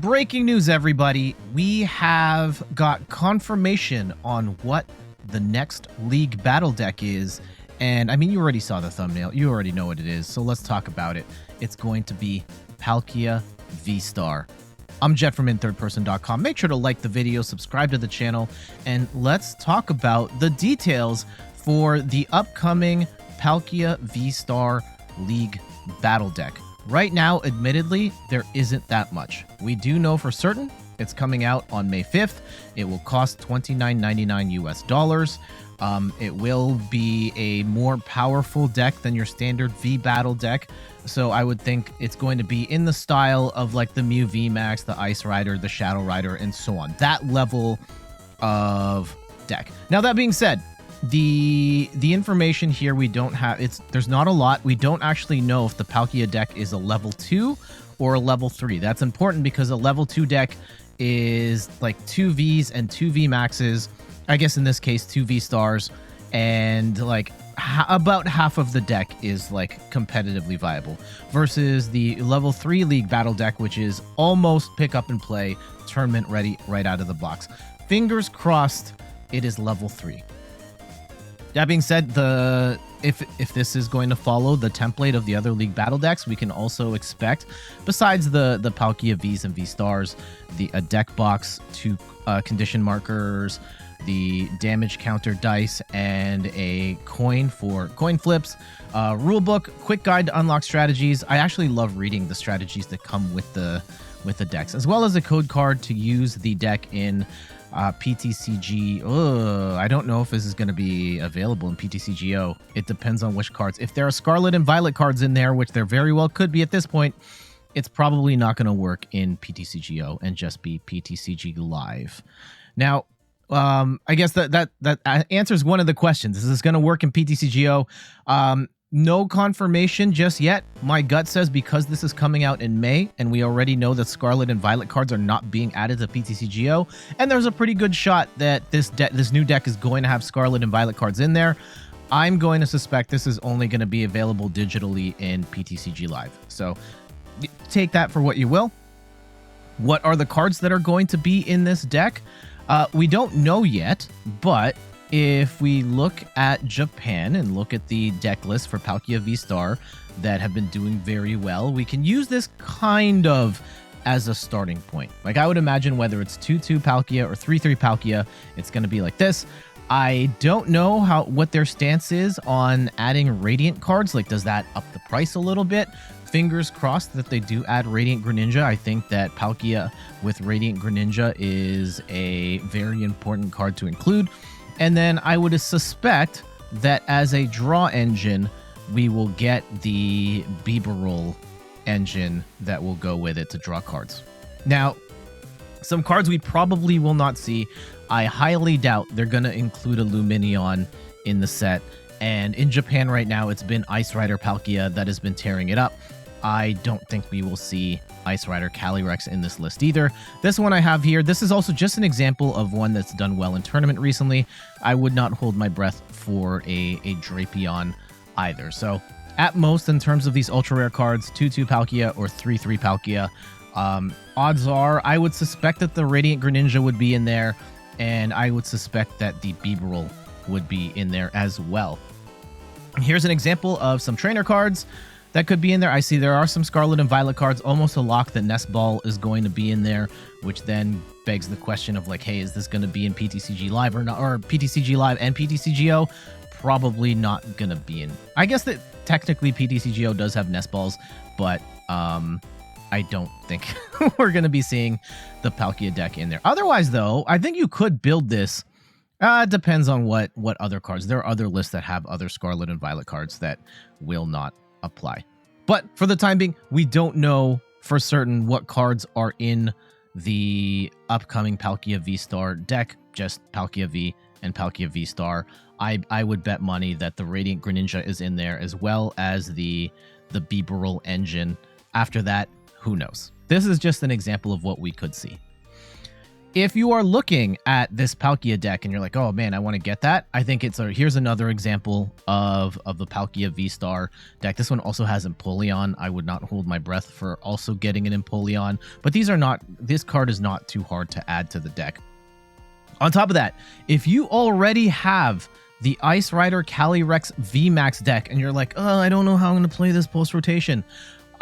Breaking news, everybody. We have got confirmation on what the next League battle deck is. And I mean, you already saw the thumbnail. You already know what it is. So let's talk about it. It's going to be Palkia VSTAR. I'm Jet from inthirdperson.com. Make sure to like the video, subscribe to the channel, and let's talk about the details for the upcoming Palkia VSTAR League battle deck. Right now, admittedly, there isn't that much. We do know for certain it's coming out on May 5th. It will cost $29.99 US. It will be a more powerful deck than your standard V battle deck. So I would think it's going to be in the style of like the Mew VMAX, the Ice Rider, the Shadow Rider, and so on. That level of deck. Now, that being said, the information here we don't have, there's not a lot. We don't actually know if the Palkia deck is a level 2 or a level 3. That's important because a level 2 deck is like 2 Vs and 2 VMAXs. I guess in this case 2 VSTARs, and like about half of the deck is like competitively viable versus the level 3 League battle deck, which is almost pick up and play, tournament ready right out of the box. Fingers crossed it is level 3. That being said, if this is going to follow the template of the other League battle decks, we can also expect, besides the Palkia Vs and V-Stars, a deck box, 2 condition markers, the damage counter dice, and a coin for coin flips, rulebook, quick guide to unlock strategies. I actually love reading the strategies that come with the decks, as well as a code card to use the deck in PTCG. I don't know if this is going to be available in PTCGO. It depends on which cards. If there are Scarlet and Violet cards in there, which there very well could be at this point, it's probably not going to work in PTCGO and just be PTCG Live. Now, I guess that answers one of the questions. Is this going to work in PTCGO? No confirmation just yet. My gut says because this is coming out in May, and we already know that Scarlet and Violet cards are not being added to PTCGO, and there's a pretty good shot that this new deck is going to have Scarlet and Violet cards in there. I'm going to suspect this is only going to be available digitally in PTCG Live. So take that for what you will. What are the cards that are going to be in this deck? We don't know yet, but if we look at Japan and look at the deck list for Palkia VSTAR that have been doing very well, we can use this kind of as a starting point. Like, I would imagine whether it's 2-2 Palkia or 3-3 Palkia, it's going to be like this. I don't know what their stance is on adding Radiant cards. Like, does that up the price a little bit? Fingers crossed that they do add Radiant Greninja. I think that Palkia with Radiant Greninja is a very important card to include. And then I would suspect that as a draw engine, we will get the Bibarel engine that will go with it to draw cards. Now, some cards we probably will not see. I highly doubt they're going to include a Lumineon in the set. And in Japan right now, it's been Ice Rider Palkia that has been tearing it up. I don't think we will see Ice Rider Calyrex in this list either. This one I have here, this is also just an example of one that's done well in tournament recently. I would not hold my breath for a Drapion either. So at most, in terms of these ultra rare cards, 2-2 Palkia or 3-3 Palkia, odds are I would suspect that the Radiant Greninja would be in there, and I would suspect that the Bibarel would be in there as well. Here's an example of some trainer cards that could be in there. I see there are some Scarlet and Violet cards, almost a lock that Nest Ball is going to be in there, which then begs the question of like, hey, is this going to be in PTCG Live or not? Or PTCG Live and PTCGO? Probably not going to be in. I guess that technically PTCGO does have Nest Balls, but I don't think we're going to be seeing the Palkia deck in there. Otherwise, though, I think you could build this. It depends on what other cards. There are other lists that have other Scarlet and Violet cards that will not apply. But for the time being, we don't know for certain what cards are in the upcoming Palkia VSTAR deck, just Palkia V and Palkia VSTAR. I would bet money that the Radiant Greninja is in there, as well as the Bibarel engine. After that, who knows? This is just an example of what we could see. if you are looking at this Palkia deck and you're like, oh man, I want to get that, I think here's another example of the Palkia VSTAR deck. This one also has Empoleon. I would not hold my breath for also getting an Empoleon, but this card is not too hard to add to the deck. On top of that, if you already have the Ice Rider Calyrex VMAX deck and you're like, oh, I don't know how I'm going to play this post-rotation,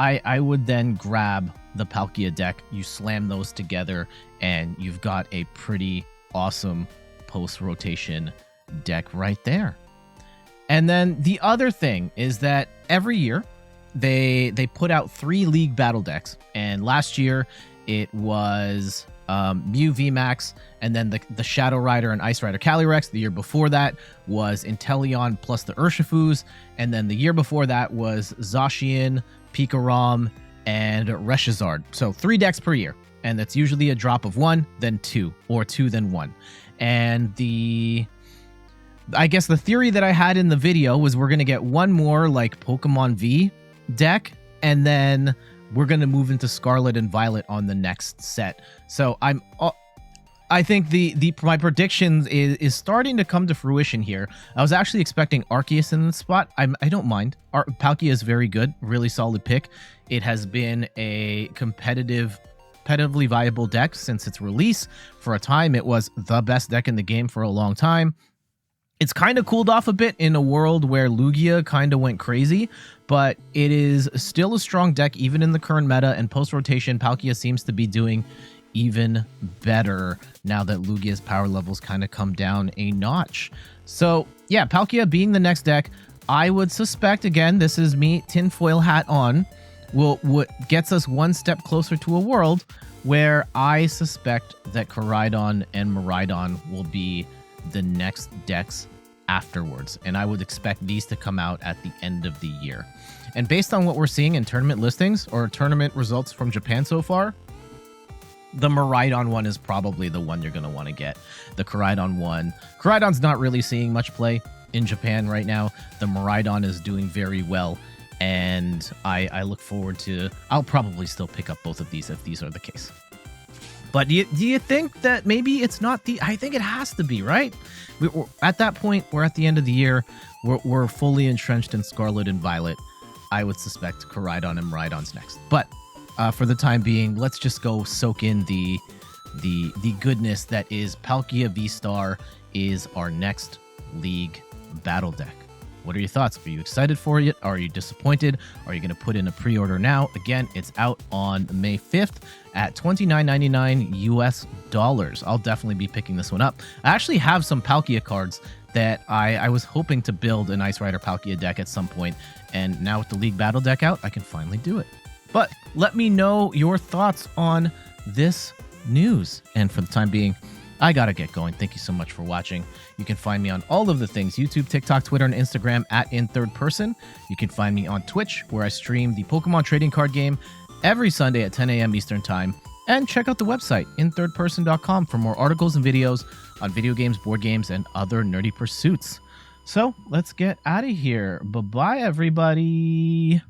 I would then grab the Palkia deck. You slam those together and you've got a pretty awesome post-rotation deck right there. And then the other thing is that every year they put out 3 League Battle decks. And last year it was Mew VMAX, and then the Shadow Rider and Ice Rider Calyrex. The year before that was Inteleon plus the Urshifus, and then the year before that was Zacian, Pikarom, and Reshizard. So 3 decks per year, and that's usually a drop of 1, then 2, or 2, then 1. And I guess the theory that I had in the video was we're going to get one more like Pokemon V deck, and then we're going to move into Scarlet and Violet on the next set. So I think my prediction is starting to come to fruition here. I was actually expecting Arceus in this spot. I don't mind. Palkia is very good, really solid pick. It has been a competitively viable deck since its release. For a time, it was the best deck in the game for a long time. It's kind of cooled off a bit in a world where Lugia kind of went crazy, but it is still a strong deck even in the current meta, and post-rotation, Palkia seems to be doing even better now that Lugia's power levels kind of come down a notch. So yeah, Palkia being the next deck, I would suspect, again, this is me tinfoil hat on, what gets us one step closer to a world where I suspect that Koraidon and Miraidon will be the next decks afterwards, and I would expect these to come out at the end of the year. And based on what we're seeing in tournament listings or tournament results from Japan so far, the Miraidon one is probably the one you're going to want to get. The Koraidon one, Koraidon's not really seeing much play in Japan right now. The Miraidon is doing very well, and I look forward to, I'll probably still pick up both of these if these are the case. But do you think that maybe it's not I think it has to be, right? We're at that point, we're at the end of the year. We're fully entrenched in Scarlet and Violet. I would suspect Koraidon and Miraidon's next. But for the time being, let's just go soak in the goodness that is Palkia VSTAR is our next League Battle deck. What are your thoughts? Are you excited for it? Are you disappointed? Are you going to put in a pre-order now? Again, it's out on May 5th at $29.99 US. I'll definitely be picking this one up. I actually have some Palkia cards that I was hoping to build an Ice Rider Palkia deck at some point, and now with the League Battle deck out, I can finally do it. But let me know your thoughts on this news. And for the time being, I gotta get going. Thank you so much for watching. You can find me on all of the things: YouTube, TikTok, Twitter, and Instagram at @InThirdPerson. You can find me on Twitch, where I stream the Pokemon trading card game every Sunday at 10 a.m. Eastern Time. And check out the website, inthirdperson.com, for more articles and videos on video games, board games, and other nerdy pursuits. So let's get out of here. Bye-bye, everybody.